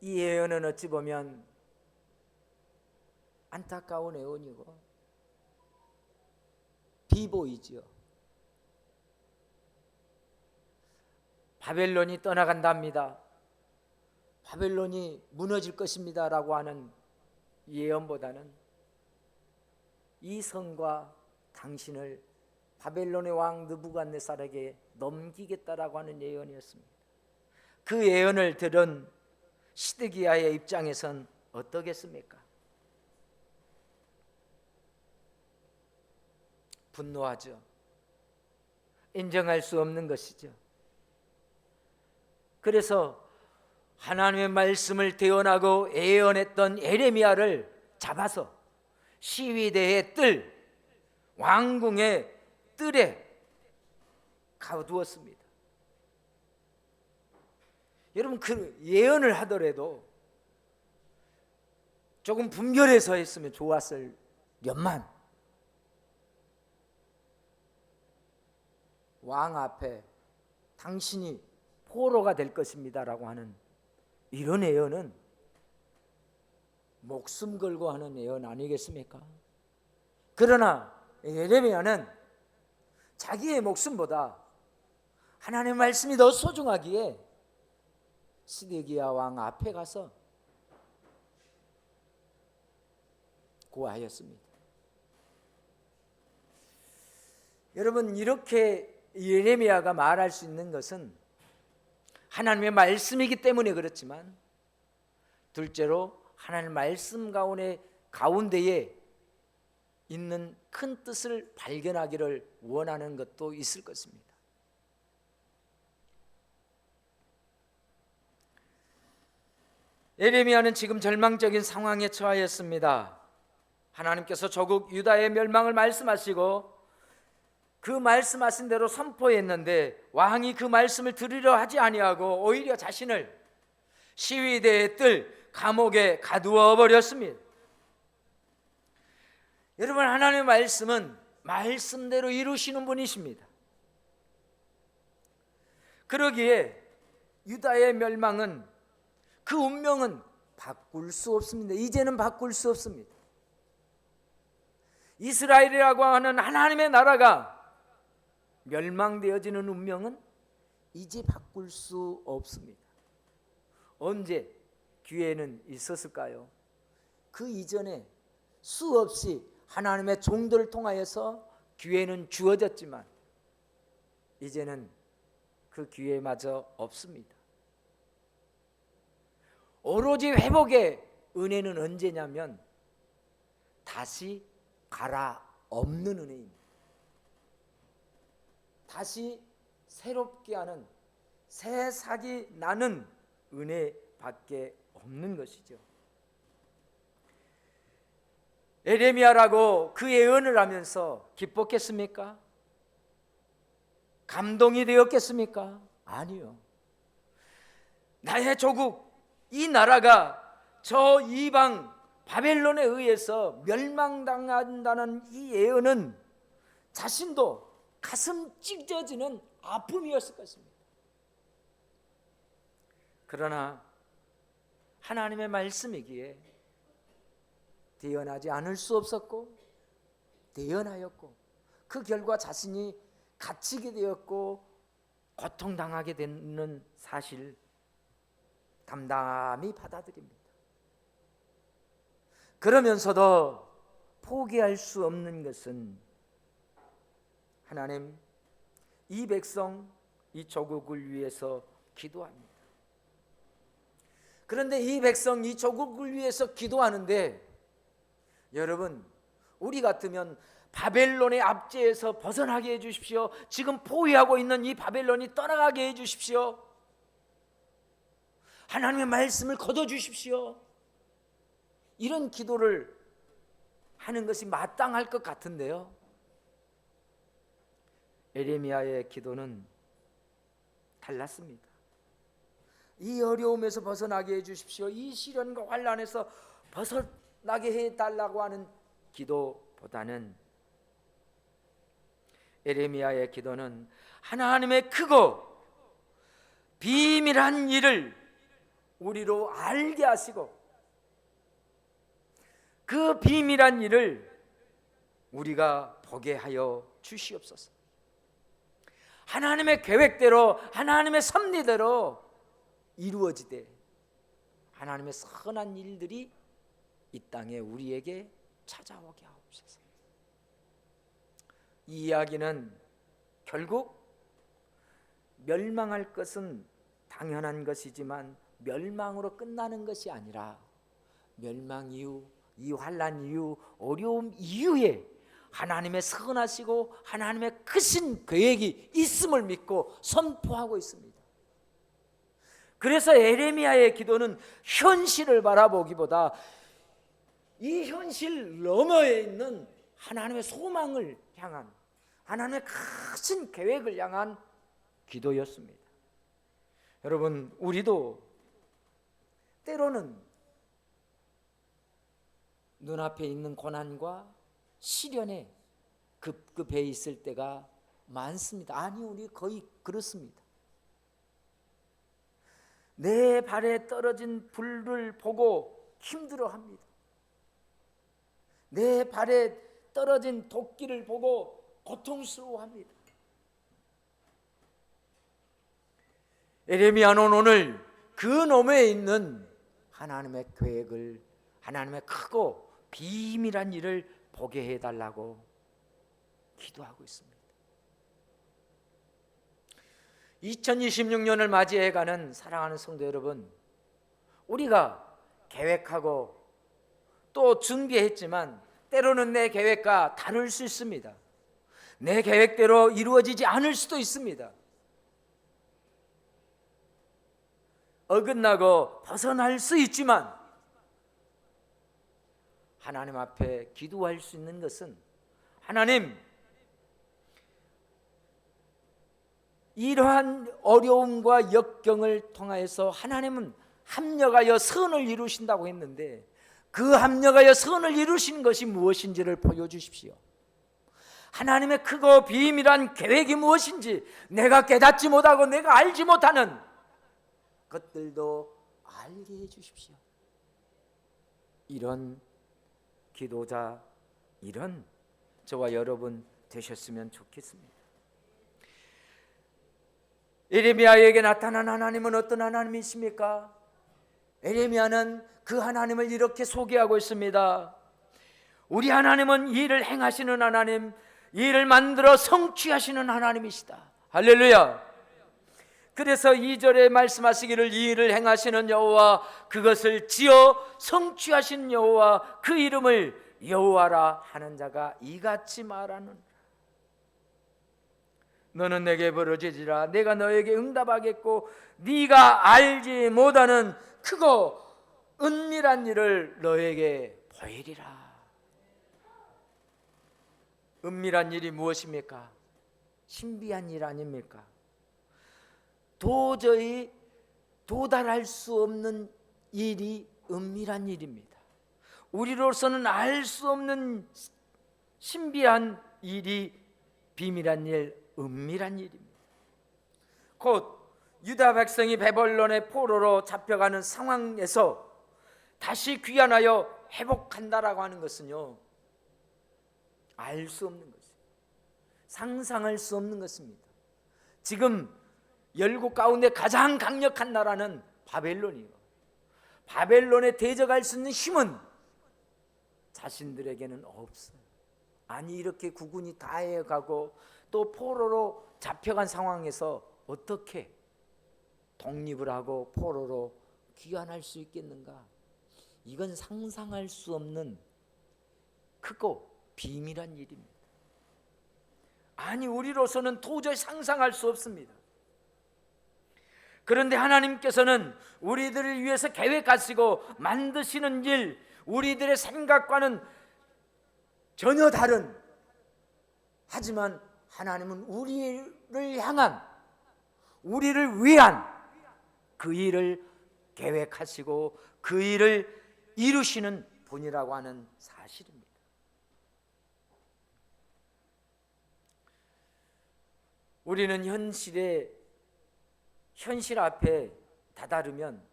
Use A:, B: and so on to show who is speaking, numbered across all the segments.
A: 이 예언은 어찌 보면 안타까운 예언이고 비보이지요. 바벨론이 떠나간답니다. 바벨론이 무너질 것입니다 라고 하는 예언보다는 이 성과 당신을 바벨론의 왕 느부갓네살에게 넘기겠다라고 하는 예언이었습니다. 그 예언을 들은 시드기야의 입장에선 어떠겠습니까? 분노하죠. 인정할 수 없는 것이죠. 그래서 하나님의 말씀을 대언하고 예언했던 예레미야를 잡아서 시위대의 뜰, 왕궁의 뜰에 가두었습니다. 여러분, 그 예언을 하더라도 조금 분별해서 했으면 좋았을 몇만. 왕 앞에 당신이 포로가 될 것입니다 라고 하는 이런 예언은 목숨 걸고 하는 예언 아니겠습니까? 그러나 예레미야는 자기의 목숨보다 하나님의 말씀이 더 소중하기에 시드기야 왕 앞에 가서 고하였습니다. 여러분, 이렇게 예레미야가 말할 수 있는 것은 하나님의 말씀이기 때문에 그렇지만, 둘째로 하나님의 말씀 가운데에 있는 큰 뜻을 발견하기를 원하는 것도 있을 것입니다. 예레미야는 지금 절망적인 상황에 처하였습니다. 하나님께서 조국 유다의 멸망을 말씀하시고 그 말씀하신 대로 선포했는데 왕이 그 말씀을 들으려 하지 아니하고 오히려 자신을 시위대의 뜰, 감옥에 가두어 버렸습니다. 여러분, 하나님의 말씀은 말씀대로 이루시는 분이십니다. 그러기에 유다의 멸망은, 그 운명은 바꿀 수 없습니다. 이제는 바꿀 수 없습니다. 이스라엘이라고 하는 하나님의 나라가 멸망되어지는 운명은 이제 바꿀 수 없습니다. 언제 기회는 있었을까요? 그 이전에 수없이 하나님의 종들을 통하여서 기회는 주어졌지만 이제는 그 기회마저 없습니다. 오로지 회복의 은혜는 언제냐면 다시 갈아엎는 은혜입니다. 다시 새롭게 하는, 새싹이 나는 은혜밖에 없는 것이죠. 예레미야라고 그 예언을 하면서 기뻤겠습니까? 감동이 되었겠습니까? 아니요. 나의 조국, 이 나라가 저 이방 바벨론에 의해서 멸망당한다는 이 예언은 자신도 가슴 찢어지는 아픔이었을 것입니다. 그러나 하나님의 말씀이기에 대언하지 않을 수 없었고 대언하였고, 그 결과 자신이 갇히게 되었고 고통당하게 되는 사실 담담히 받아들입니다. 그러면서도 포기할 수 없는 것은 하나님, 이 백성, 이 조국을 위해서 기도합니다. 그런데 이 백성, 이 조국을 위해서 기도하는데, 여러분, 우리 같으면 바벨론의 압제에서 벗어나게 해주십시오. 지금 포위하고 있는 이 바벨론이 떠나가게 해주십시오. 하나님의 말씀을 거둬주십시오. 이런 기도를 하는 것이 마땅할 것 같은데요, 예레미야의 기도는 달랐습니다. 이 어려움에서 벗어나게 해주십시오. 이 시련과 환난에서 벗어나게 해달라고 하는 기도보다는 예레미야의 기도는 하나님의 크고 비밀한 일을 우리로 알게 하시고 그 비밀한 일을 우리가 보게 하여 주시옵소서. 하나님의 계획대로 하나님의 섭리대로 이루어지되 하나님의 선한 일들이 이 땅에 우리에게 찾아오게 하옵소서. 이 이야기는 결국 멸망할 것은 당연한 것이지만 멸망으로 끝나는 것이 아니라 멸망 이후, 이 환난 이후, 어려움 이후에 하나님의 선하시고 하나님의 크신 계획이 있음을 믿고 선포하고 있습니다. 그래서 에레미야의 기도는 현실을 바라보기보다 이 현실 너머에 있는 하나님의 소망을 향한, 하나님의 크신 계획을 향한 기도였습니다. 여러분, 우리도 때로는 눈앞에 있는 고난과 시련에 급급해 있을 때가 많습니다. 아니, 우리 거의 그렇습니다. 내 발에 떨어진 불을 보고 힘들어합니다. 내 발에 떨어진 도끼를 보고 고통스러워합니다. 에레미야는 오늘 그 너머에 있는 하나님의 계획을, 하나님의 크고 비밀한 일을 보게 해달라고 기도하고 있습니다. 2026년을 맞이해가는 사랑하는 성도 여러분, 우리가 계획하고 또 준비했지만 때로는 내 계획과 다를 수 있습니다. 내 계획대로 이루어지지 않을 수도 있습니다. 어긋나고 벗어날 수 있지만 하나님 앞에 기도할 수 있는 것은, 하나님, 이러한 어려움과 역경을 통하여서 하나님은 합력하여 선을 이루신다고 했는데 그 합력하여 선을 이루신 것이 무엇인지를 보여주십시오. 하나님의 크고 비밀한 계획이 무엇인지 내가 깨닫지 못하고 내가 알지 못하는 것들도 알게 해주십시오. 이런 기도자, 이런 저와 여러분 되셨으면 좋겠습니다. 에레미야에게 나타난 하나님은 어떤 하나님이십니까? 에레미야는 그 하나님을 이렇게 소개하고 있습니다. 우리 하나님은 이 일을 행하시는 하나님, 이 일을 만들어 성취하시는 하나님이시다. 할렐루야. 그래서 2절에 말씀하시기를 이 일을 행하시는 여호와, 그것을 지어 성취하신 여호와, 그 이름을 여호와라 하는 자가 이같이 말하는, 너는 내게 부르짖으라 내가 너에게 응답하겠고 네가 알지 못하는 크고 은밀한 일을 너에게 보이리라. 은밀한 일이 무엇입니까? 신비한 일 아닙니까? 도저히 도달할 수 없는 일이 은밀한 일입니다. 우리로서는 알 수 없는 신비한 일이 비밀한 일, 은밀한 일입니다. 곧 유다 백성이 바벨론의 포로로 잡혀가는 상황에서 다시 귀환하여 회복한다라고 하는 것은요, 알 수 없는 것입니다. 상상할 수 없는 것입니다. 지금 열국 가운데 가장 강력한 나라는 바벨론이에요. 바벨론에 대적할 수 있는 힘은 자신들에게는 없어요. 아니, 이렇게 국군이 다 해가고 또 포로로 잡혀간 상황에서 어떻게 독립을 하고 포로로 귀환할 수 있겠는가? 이건 상상할 수 없는 크고 비밀한 일입니다. 아니, 우리로서는 도저히 상상할 수 없습니다. 그런데 하나님께서는 우리들을 위해서 계획하시고 만드시는 일, 우리들의 생각과는 전혀 다른, 하지만 하나님은 우리를 향한, 우리를 위한 그 일을 계획하시고 그 일을 이루시는 분이라고 하는 사실입니다. 우리는 현실 앞에 다다르면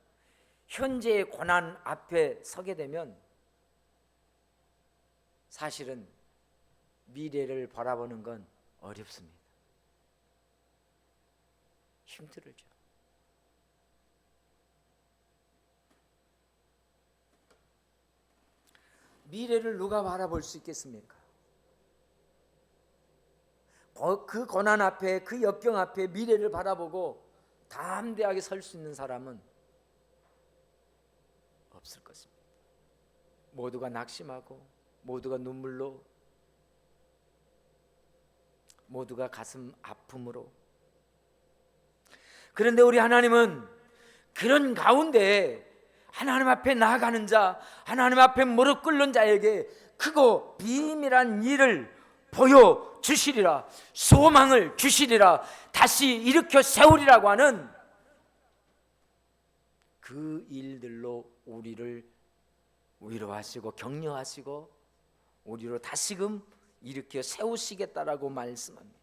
A: 현재의 고난 앞에 서게 되면 사실은 미래를 바라보는 건 어렵습니다. 힘들죠. 미래를 누가 바라볼 수 있겠습니까? 그 고난 앞에, 그 역경 앞에 미래를 바라보고 담대하게 설 수 있는 사람은 없을 것입니다. 모두가 낙심하고, 모두가 눈물로, 모두가 가슴 아픔으로. 그런데 우리 하나님은 그런 가운데 하나님 앞에 나아가는 자, 하나님 앞에 무릎 꿇는 자에게 크고 비밀한 일을 보여주시리라, 소망을 주시리라, 다시 일으켜 세우리라고 하는 그 일들로 우리를 위로하시고 격려하시고 우리로 다시금 일으켜 세우시겠다라고 말씀합니다.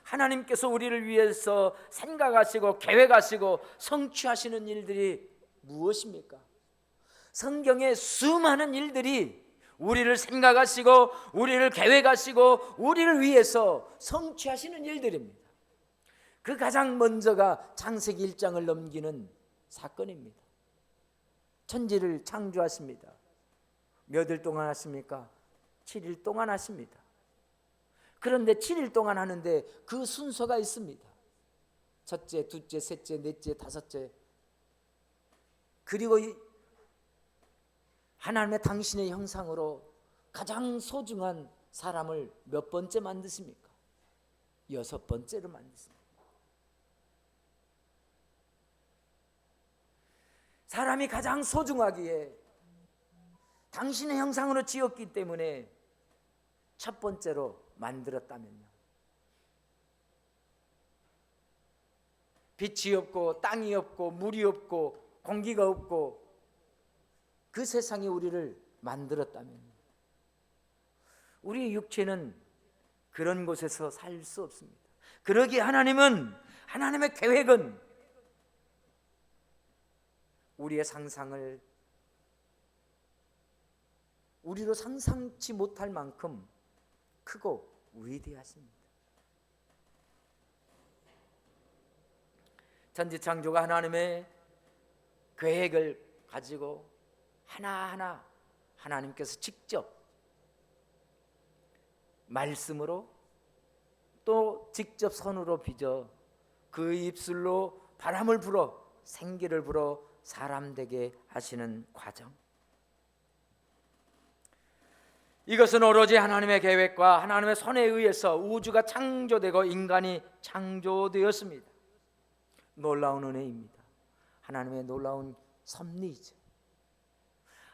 A: 하나님께서 우리를 위해서 생각하시고 계획하시고 성취하시는 일들이 무엇입니까? 성경의 수많은 일들이 우리를 생각하시고 우리를 계획하시고 우리를 위해서 성취하시는 일들입니다. 그 가장 먼저가 창세기 1장을 넘기는 사건입니다. 천지를 창조하십니다. 몇 일 동안 하십니까? 7일 동안 하십니다. 그런데 7일 동안 하는데 그 순서가 있습니다. 첫째, 둘째, 셋째, 넷째, 다섯째. 그리고 하나님의 당신의 형상으로 가장 소중한 사람을 몇 번째 만드십니까? 6번째로 만드십니다. 사람이 가장 소중하기에 당신의 형상으로 지었기 때문에 첫 번째로 만들었다면요, 빛이 없고 땅이 없고 물이 없고 공기가 없고 그 세상에 우리를 만들었다면 우리의 육체는 그런 곳에서 살 수 없습니다. 그러기에 하나님의 계획은 우리의 상상을 우리로 상상치 못할 만큼 크고 위대하십니다. 천지창조가 하나님의 계획을 가지고 하나하나 하나님께서 직접 말씀으로 또 직접 손으로 빚어 그 입술로 바람을 불어 생기를 불어 사람 되게 하시는 과정, 이것은 오로지 하나님의 계획과 하나님의 손에 의해서 우주가 창조되고 인간이 창조되었습니다. 놀라운 은혜입니다. 하나님의 놀라운 섭리이죠.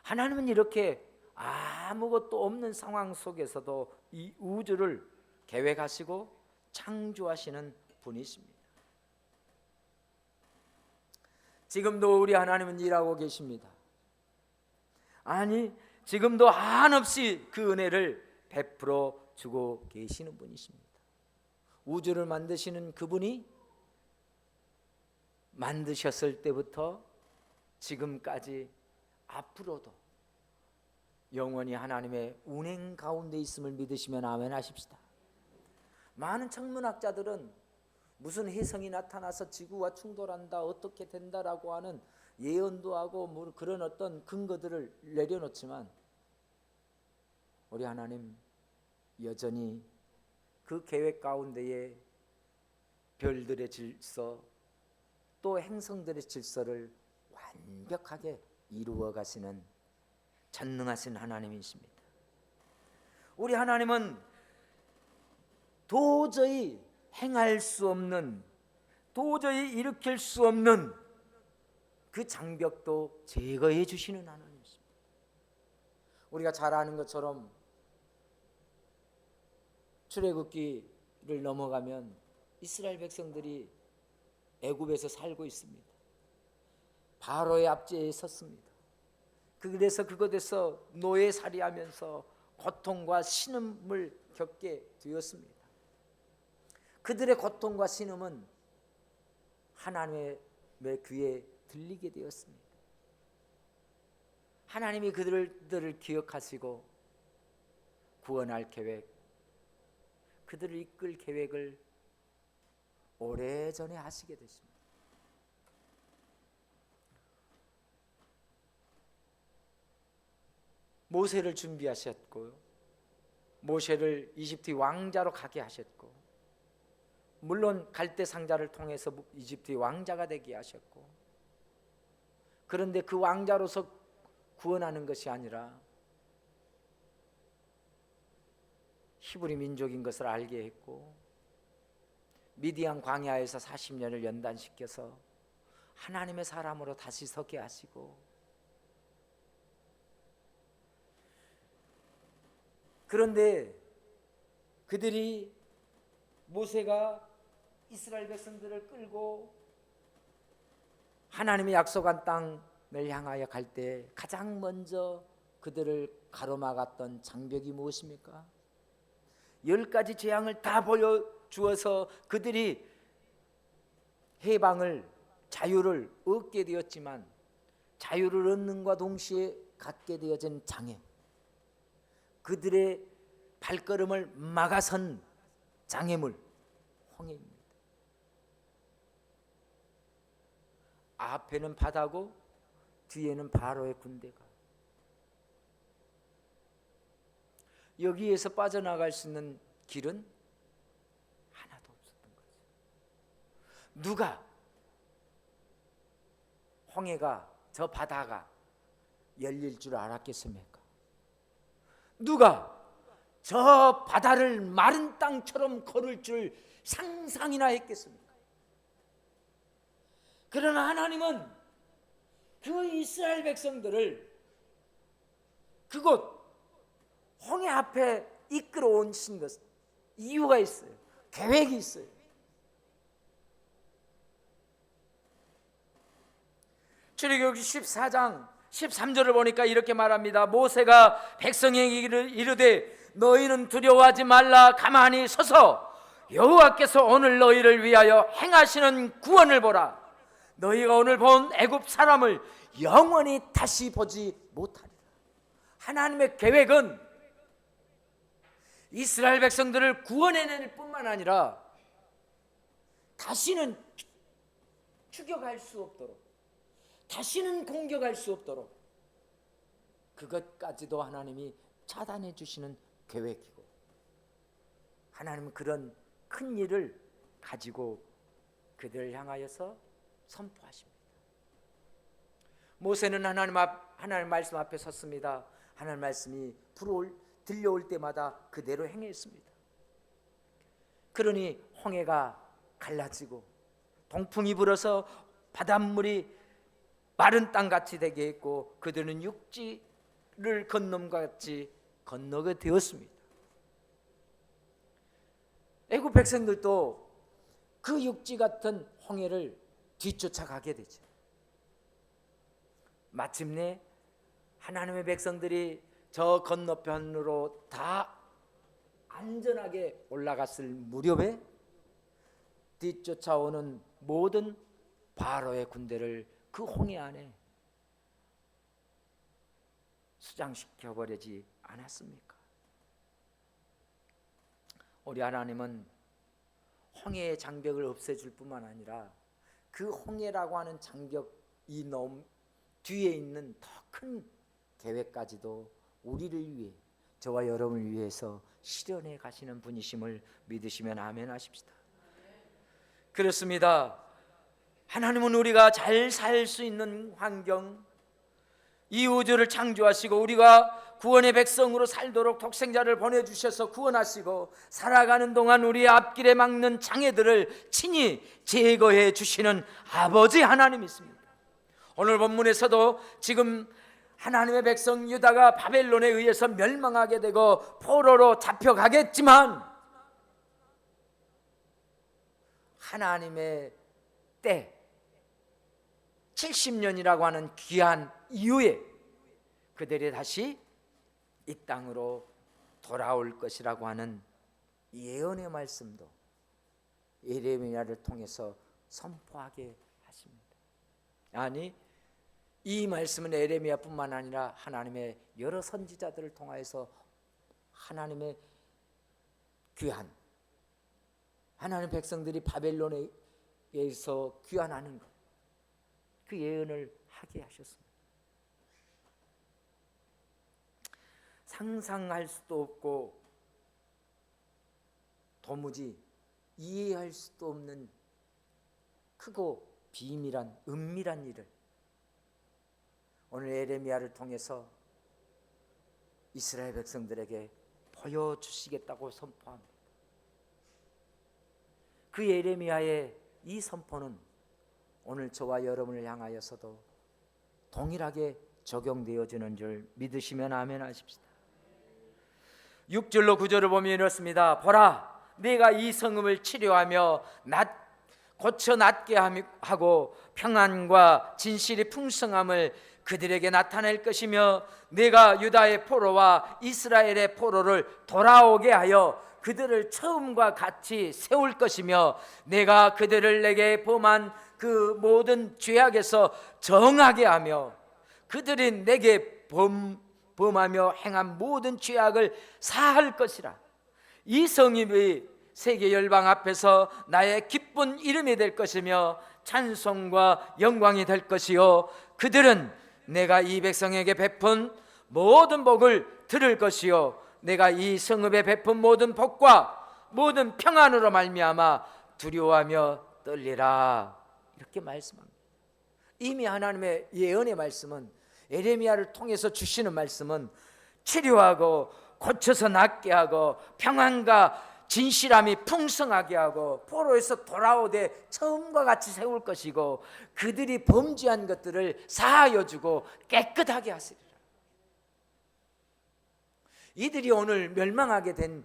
A: 하나님은 이렇게 아무것도 없는 상황 속에서도 이 우주를 계획하시고 창조하시는 분이십니다. 지금도 우리 하나님은 일하고 계십니다. 아니, 지금도 한없이 그 은혜를 베풀어 주고 계시는 분이십니다. 우주를 만드시는 그분이 만드셨을 때부터 지금까지 앞으로도 영원히 하나님의 운행 가운데 있음을 믿으시면 아멘 하십시다. 많은 천문학자들은 무슨 혜성이 나타나서 지구와 충돌한다, 어떻게 된다라고 하는 예언도 하고 뭐 그런 어떤 근거들을 내려놓지만 우리 하나님 여전히 그 계획 가운데에 별들의 질서 또 행성들의 질서를 완벽하게 이루어 가시는 전능하신 하나님이십니다. 우리 하나님은 도저히 행할 수 없는, 도저히 일으킬 수 없는 그 장벽도 제거해 주시는 하나님이십니다. 우리가 잘 아는 것처럼 출애굽기를 넘어가면 이스라엘 백성들이 애굽에서 살고 있습니다. 바로의 압제에 섰습니다. 그래서 그곳에서 노예살이하면서 고통과 신음을 겪게 되었습니다. 그들의 고통과 신음은 하나님의 귀에 들리게 되었습니다. 하나님이 그들을 기억하시고 구원할 계획, 그들을 이끌 계획을 오래전에 하시게 됐습니다. 모세를 준비하셨고, 모세를 이집트 왕자로 가게 하셨고, 물론 갈대 상자를 통해서 이집트 왕자가 되게 하셨고, 그런데 그 왕자로서 구원하는 것이 아니라 히브리 민족인 것을 알게 했고, 미디안 광야에서 40년을 연단시켜서 하나님의 사람으로 다시 서게 하시고, 그런데 그들이, 모세가 이스라엘 백성들을 끌고 하나님의 약속한 땅을 향하여 갈 때 가장 먼저 그들을 가로막았던 장벽이 무엇입니까? 10가지 재앙을 다 보여주어서 그들이 해방을, 자유를 얻게 되었지만, 자유를 얻는과 동시에 갖게 되어진 장애, 그들의 발걸음을 막아선 장애물, 홍해입니다. 앞에는 바다고 뒤에는 바로의 군대가, 여기에서 빠져나갈 수 있는 길은 하나도 없었던 거죠. 누가 홍해가, 저 바다가 열릴 줄 알았겠습니까? 누가 저 바다를 마른 땅처럼 걸을 줄 상상이나 했겠습니까? 그러나 하나님은 그 이스라엘 백성들을 그곳 홍해 앞에 이끌어 오신 것, 이유가 있어요. 계획이 있어요. 출애굽기 14장 13절을 보니까 이렇게 말합니다. 모세가 백성에게 이르되 너희는 두려워하지 말라. 가만히 서서 여호와께서 오늘 너희를 위하여 행하시는 구원을 보라. 너희가 오늘 본 애굽 사람을 영원히 다시 보지 못하리라. 하나님의 계획은 이스라엘 백성들을 구원해낼 뿐만 아니라 다시는 추격할 수 없도록, 다시는 공격할 수 없도록, 그것까지도 하나님이 차단해 주시는 계획이고, 하나님은 그런 큰 일을 가지고 그들을 향하여서 선포하십니다. 모세는 하나님 말씀 앞에 섰습니다. 하나님 말씀이 들려올 때마다 그대로 행했습니다. 그러니 홍해가 갈라지고 동풍이 불어서 바닷물이 마른 땅같이 되게 했고, 그들은 육지를 건nom과 같이 건너게 되었습니다. 애굽 백성들도 그 육지 같은 홍해를 뒤쫓아가게 되죠. 마침내 하나님의 백성들이 저 건너편으로 다 안전하게 올라갔을 무렵에 뒤쫓아오는 모든 바로의 군대를 그 홍해 안에 수장시켜 버리지 않았습니까? 우리 하나님은 홍해의 장벽을 없애줄 뿐만 아니라 그 홍해라고 하는 장벽 이 뒤에 있는 더 큰 계획까지도 우리를 위해, 저와 여러분을 위해서 실현해 가시는 분이심을 믿으시면 아멘 하십시다. 그렇습니다. 하나님은 우리가 잘 살 수 있는 환경, 이 우주를 창조하시고 우리가 구원의 백성으로 살도록 독생자를 보내주셔서 구원하시고, 살아가는 동안 우리의 앞길에 막는 장애들을 친히 제거해 주시는 아버지 하나님이 있습니다. 오늘 본문에서도 지금 하나님의 백성 유다가 바벨론에 의해서 멸망하게 되고 포로로 잡혀가겠지만, 하나님의 때 70년이라고 하는 귀한 이후에 그들이 다시 이 땅으로 돌아올 것이라고 하는 예언의 말씀도 예레미야를 통해서 선포하게 하십니다. 아니, 이 말씀은 에레미야뿐만 아니라 하나님의 여러 선지자들을 통하여서 하나님의 귀한 하나님 백성들이 바벨론에서 귀환하는 것, 그 예언을 하게 하셨습니다. 상상할 수도 없고 도무지 이해할 수도 없는 크고 비밀한 은밀한 일을 오늘 에레미야를 통해서 이스라엘 백성들에게 보여주시겠다고 선포합니다. 그 에레미야의 이 선포는 오늘 저와 여러분을 향하여서도 동일하게 적용되어지는 줄 믿으시면 아멘 하십시다. 6절로 9절을 보면 이렇습니다. 보라, 네가 이 성읍을 치료하며 고쳐 낫게 하고 평안과 진실이 풍성함을 그들에게 나타낼 것이며 네가 유다의 포로와 이스라엘의 포로를 돌아오게 하여 그들을 처음과 같이 세울 것이며 내가 그들을 내게 범한 그 모든 죄악에서 정하게 하며 그들이 내게 범하며 행한 모든 죄악을 사할 것이라. 이 성읍이 세계 열방 앞에서 나의 기쁜 이름이 될 것이며 찬송과 영광이 될 것이요 그들은 내가 이 백성에게 베푼 모든 복을 들을 것이요 내가 이 성읍에 베푼 모든 복과 모든 평안으로 말미암아 두려워하며 떨리라. 이렇게 말씀합니다. 이미 하나님의 예언의 말씀은, 에레미야를 통해서 주시는 말씀은 치료하고 고쳐서 낫게 하고 평안과 진실함이 풍성하게 하고 포로에서 돌아오되 처음과 같이 세울 것이고 그들이 범죄한 것들을 사하여 주고 깨끗하게 하시리라. 이들이 오늘 멸망하게 된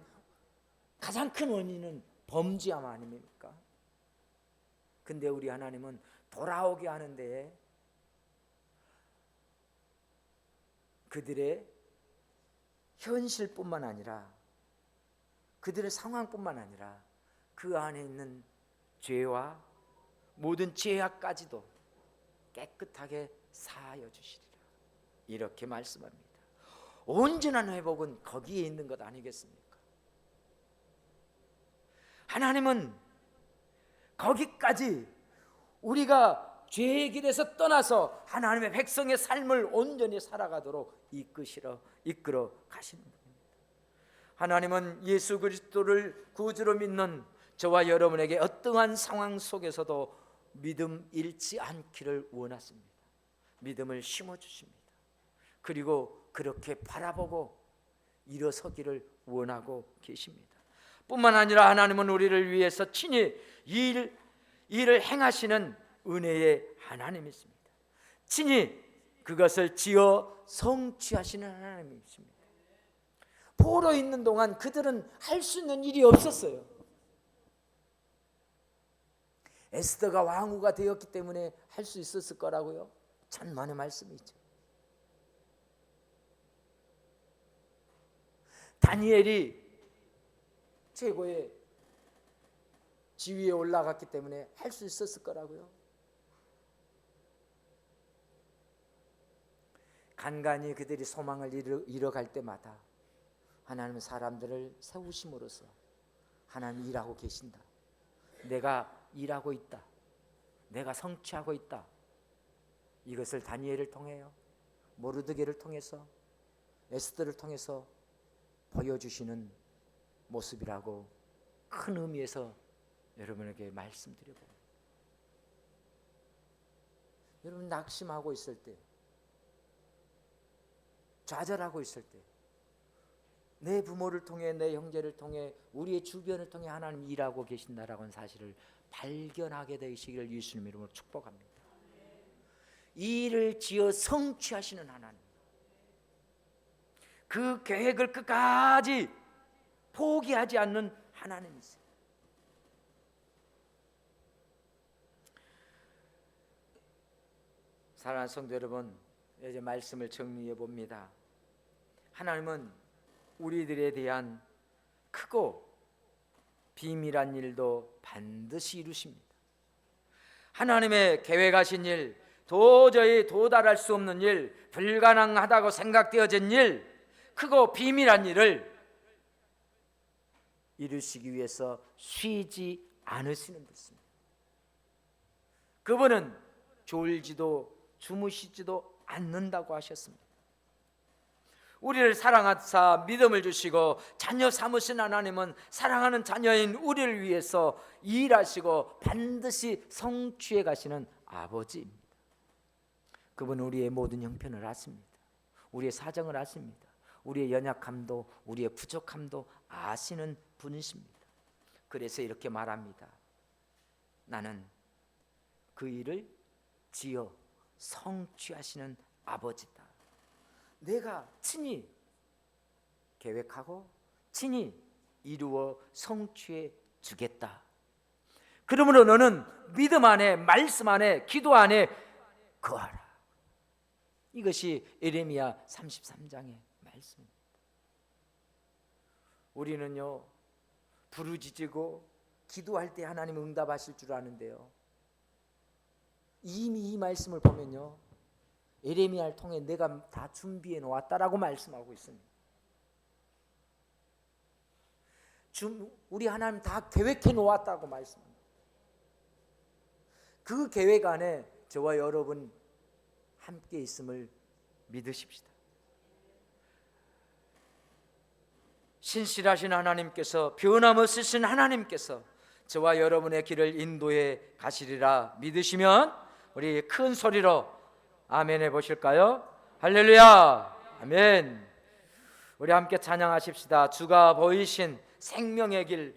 A: 가장 큰 원인은 범죄함 아닙니까? 근데 우리 하나님은 돌아오게 하는데 그들의 현실뿐만 아니라 그들의 상황뿐만 아니라 그 안에 있는 죄와 모든 죄악까지도 깨끗하게 사하여 주시리라. 이렇게 말씀합니다. 온전한 회복은 거기에 있는 것 아니겠습니까? 하나님은 거기까지 우리가 죄의 길에서 떠나서 하나님의 백성의 삶을 온전히 살아가도록 이끌어 가시는 분입니다. 하나님은 예수 그리스도를 구주로 믿는 저와 여러분에게 어떠한 상황 속에서도 믿음 잃지 않기를 원하십니다. 믿음을 심어주십니다. 그리고 그렇게 바라보고 일어서기를 원하고 계십니다. 뿐만 아니라 하나님은 우리를 위해서 친히 일을 행하시는 은혜의 하나님이십니다. 친히 그것을 지어 성취하시는 하나님이십니다. 포로 있는 동안 그들은 할 수 있는 일이 없었어요. 에스더가 왕후가 되었기 때문에 할 수 있었을 거라고요? 천만의 말씀이죠. 다니엘이 최고의 지위에 올라갔기 때문에 할 수 있었을 거라고요? 간간히 그들이 소망을 잃어갈 때마다 하나님은 사람들을 세우심으로써 하나님 일하고 계신다. 내가 일하고 있다. 내가 성취하고 있다. 이것을 다니엘을 통해요, 모르드게를 통해서, 에스더를 통해서 보여주시는 모습이라고 큰 의미에서 여러분에게 말씀드려봅니다. 여러분 낙심하고 있을 때, 좌절하고 있을 때, 내 부모를 통해, 내 형제를 통해, 우리의 주변을 통해 하나님 일하고 계신다라는 사실을 발견하게 되시기를 예수님 이름으로 축복합니다. 이 일을 지어 성취하시는 하나님, 그 계획을 끝까지 포기하지 않는 하나님이세요. 사랑하는 성도 여러분, 이제 말씀을 정리해 봅니다. 하나님은 우리들에 대한 크고 비밀한 일도 반드시 이루십니다. 하나님의 계획하신 일, 도저히 도달할 수 없는 일, 불가능하다고 생각되어진 일, 크고 비밀한 일을 이루시기 위해서 쉬지 않으시는 것입니다. 그분은 졸지도 주무시지도 않는다고 하셨습니다. 우리를 사랑하사 믿음을 주시고 자녀 삼으신 하나님은 사랑하는 자녀인 우리를 위해서 일하시고 반드시 성취해 가시는 아버지입니다. 그분은 우리의 모든 형편을 아십니다. 우리의 사정을 아십니다. 우리의 연약함도 우리의 부족함도 아시는 분이십니다. 그래서 이렇게 말합니다. 나는 그 일을 지어 성취하시는 아버지다. 내가 친히 계획하고 친히 이루어 성취해 주겠다. 그러므로 너는 믿음 안에, 말씀 안에, 기도 안에 거하라. 이것이 예레미야 33장의 말씀입니다. 우리는요, 부르짖고 기도할 때 하나님 응답하실 줄 아는데요, 이미 이 말씀을 보면요, 예레미야를 통해 내가 다 준비해 놓았다라고 말씀하고 있습니다. 우리 하나님 다 계획해 놓았다고 말씀합니다. 그 계획 안에 저와 여러분 함께 있음을 믿으십시다. 신실하신 하나님께서, 변함없으신 하나님께서 저와 여러분의 길을 인도해 가시리라 믿으시면 우리 큰 소리로 아멘 해보실까요? 할렐루야, 아멘. 우리 함께 찬양하십시다. 주가 보이신 생명의 길,